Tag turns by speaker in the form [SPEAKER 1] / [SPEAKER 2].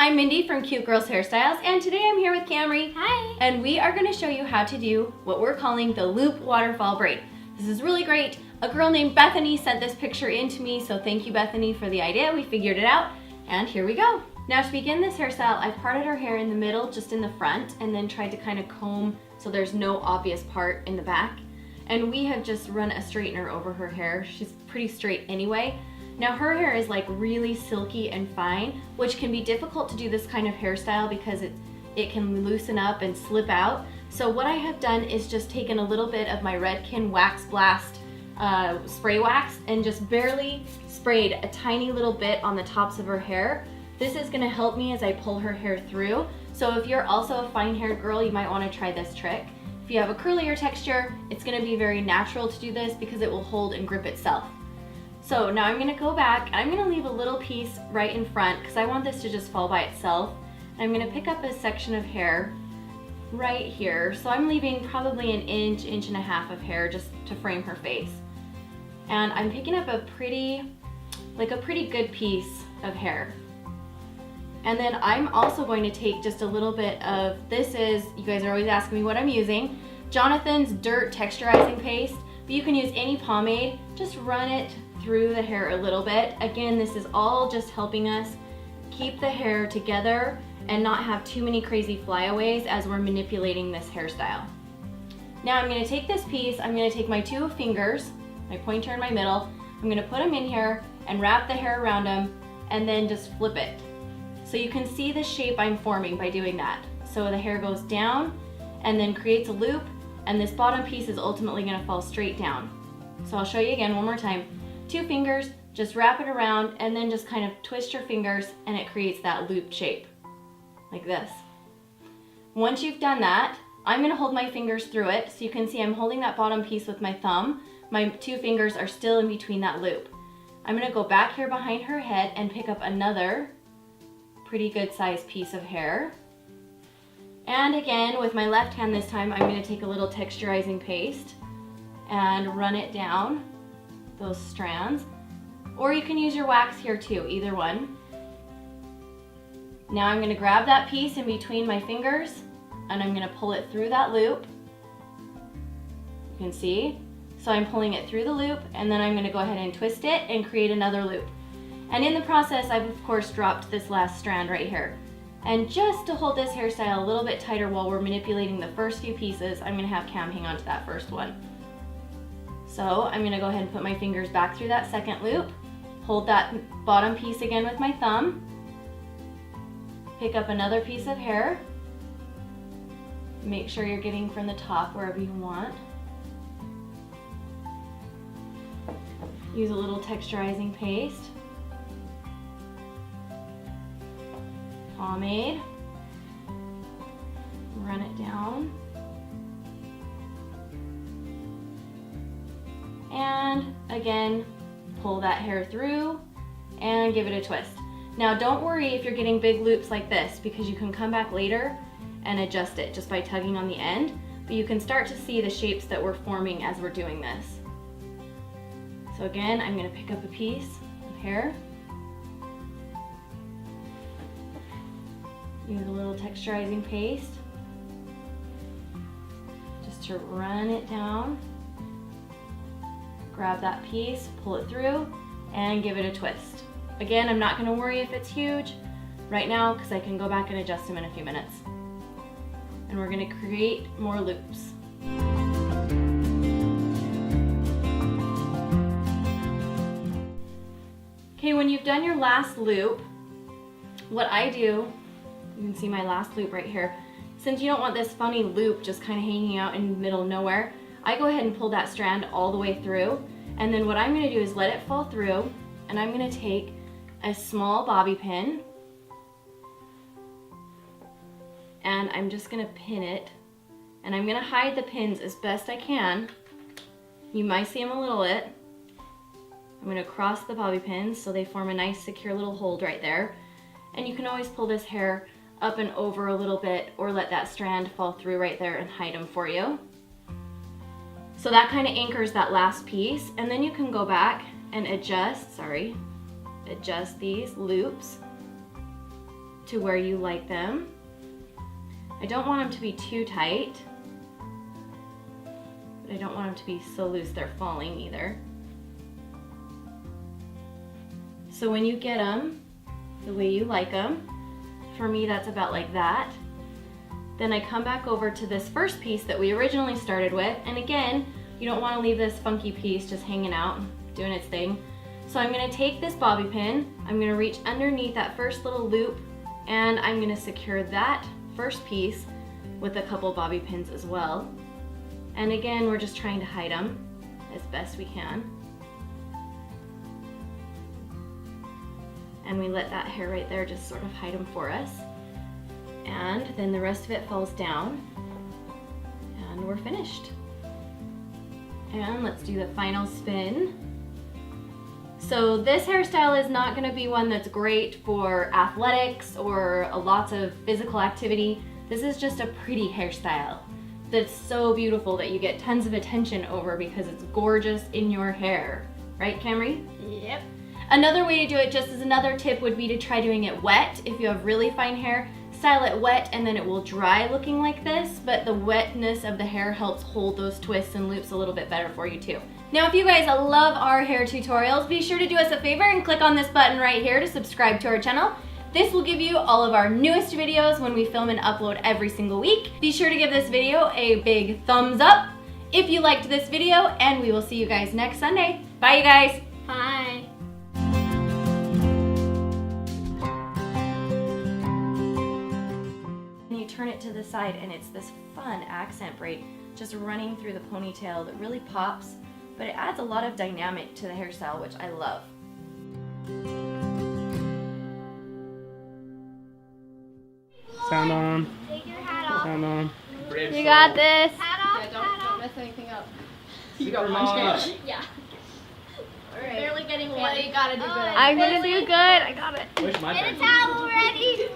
[SPEAKER 1] I'm Mindy from Cute Girls Hairstyles, and today I'm here with Camry.
[SPEAKER 2] Hi!
[SPEAKER 1] And we are going to show you how to do what we're calling the Loop Waterfall Braid. This is really great. A girl named Bethany sent this picture in to me, so thank you, Bethany, for the idea. We figured it out, and here we go. Now to begin this hairstyle, I parted her hair in the middle, just in the front, and then tried to kind of comb so there's no obvious part in the back. And we have just run a straightener over her hair. She's pretty straight anyway. Now her hair is like really silky and fine, which can be difficult to do this kind of hairstyle because it can loosen up and slip out. So what I have done is just taken a little bit of my Redken Wax Blast spray wax and just barely sprayed a tiny little bit on the tops of her hair. This is gonna help me as I pull her hair through. So if you're also a fine-haired girl, you might wanna try this trick. If you have a curlier texture, it's gonna be very natural to do this because it will hold and grip itself. So now I'm gonna go back, and I'm gonna leave a little piece right in front because I want this to just fall by itself. And I'm gonna pick up a section of hair right here. So I'm leaving probably an inch and a half of hair just to frame her face. And I'm picking up a pretty good piece of hair. And then I'm also going to take just a little bit of, you guys are always asking me what I'm using, Jonathan's Dirt Texturizing Paste, but you can use any pomade, just run it through the hair a little bit. Again, this is all just helping us keep the hair together and not have too many crazy flyaways as we're manipulating this hairstyle. Now I'm gonna take this piece, I'm gonna take my two fingers, my pointer in my middle, I'm gonna put them in here and wrap the hair around them and then just flip it. So you can see the shape I'm forming by doing that. So the hair goes down and then creates a loop, and this bottom piece is ultimately gonna fall straight down. So I'll show you again one more time. Two fingers, just wrap it around and then just kind of twist your fingers and it creates that loop shape, like this. Once you've done that, I'm gonna hold my fingers through it so you can see I'm holding that bottom piece with my thumb. My two fingers are still in between that loop. I'm gonna go back here behind her head and pick up another pretty good sized piece of hair. And again, with my left hand this time, I'm gonna take a little texturizing paste and run it down those strands. Or you can use your wax here too, either one. Now I'm gonna grab that piece in between my fingers and I'm gonna pull it through that loop. You can see. So I'm pulling it through the loop and then I'm gonna go ahead and twist it and create another loop. And in the process, I've of course dropped this last strand right here. And just to hold this hairstyle a little bit tighter while we're manipulating the first few pieces, I'm gonna have Cam hang on to that first one. So I'm gonna go ahead and put my fingers back through that second loop, hold that bottom piece again with my thumb, pick up another piece of hair, make sure you're getting from the top wherever you want. Use a little texturizing paste, pomade, run it down, and again, pull that hair through and give it a twist. Now don't worry if you're getting big loops like this because you can come back later and adjust it just by tugging on the end, but you can start to see the shapes that we're forming as we're doing this. So again, I'm gonna pick up a piece of hair, use a little texturizing paste just to run it down. Grab that piece, pull it through, and give it a twist. Again, I'm not gonna worry if it's huge right now because I can go back and adjust them in a few minutes. And we're gonna create more loops. Okay, when you've done your last loop, what I do, you can see my last loop right here. Since you don't want this funny loop just kind of hanging out in the middle of nowhere, I go ahead and pull that strand all the way through. And then what I'm gonna do is let it fall through, and I'm gonna take a small bobby pin, and I'm just gonna pin it, and I'm gonna hide the pins as best I can. You might see them a little bit. I'm gonna cross the bobby pins so they form a nice secure little hold right there. And you can always pull this hair up and over a little bit or let that strand fall through right there and hide them for you. So that kind of anchors that last piece, and then you can go back and adjust these loops to where you like them. I don't want them to be too tight, but I don't want them to be so loose they're falling either. So when you get them the way you like them, for me that's about like that. Then I come back over to this first piece that we originally started with, and again, you don't want to leave this funky piece just hanging out, doing its thing. So I'm going to take this bobby pin, I'm going to reach underneath that first little loop, and I'm going to secure that first piece with a couple bobby pins as well. And again, we're just trying to hide them as best we can. And we let that hair right there just sort of hide them for us. And then the rest of it falls down, and we're finished. And let's do the final spin. So this hairstyle is not going to be one that's great for athletics or lots of physical activity. This is just a pretty hairstyle that's so beautiful that you get tons of attention over because it's gorgeous in your hair. Right, Camry?
[SPEAKER 2] Yep.
[SPEAKER 1] Another way to do it, just as another tip, would be to try doing it wet. If you have really fine hair, style it wet and then it will dry looking like this, but the wetness of the hair helps hold those twists and loops a little bit better for you too. Now if you guys love our hair tutorials, be sure to do us a favor and click on this button right here to subscribe to our channel. This will give you all of our newest videos when we film and upload every single week. Be sure to give this video a big thumbs up if you liked this video, and we will see you guys next Sunday. Bye you guys!
[SPEAKER 2] Bye.
[SPEAKER 1] Turn it to the side and it's this fun accent braid just running through the ponytail that really pops, but it adds a lot of dynamic to the hairstyle, which I love.
[SPEAKER 3] Sound on.
[SPEAKER 2] Take your hat off.
[SPEAKER 3] Sound on.
[SPEAKER 2] You got this. Hat off.
[SPEAKER 4] Yeah, don't mess anything up.
[SPEAKER 3] You got munchkin.
[SPEAKER 2] Yeah.
[SPEAKER 4] Alright.
[SPEAKER 2] Barely getting
[SPEAKER 4] Okay,
[SPEAKER 2] wet.
[SPEAKER 4] you gotta do good.
[SPEAKER 2] I'm gonna do good. I got it.
[SPEAKER 3] Where's my
[SPEAKER 2] Get a
[SPEAKER 3] bag?
[SPEAKER 2] towel ready.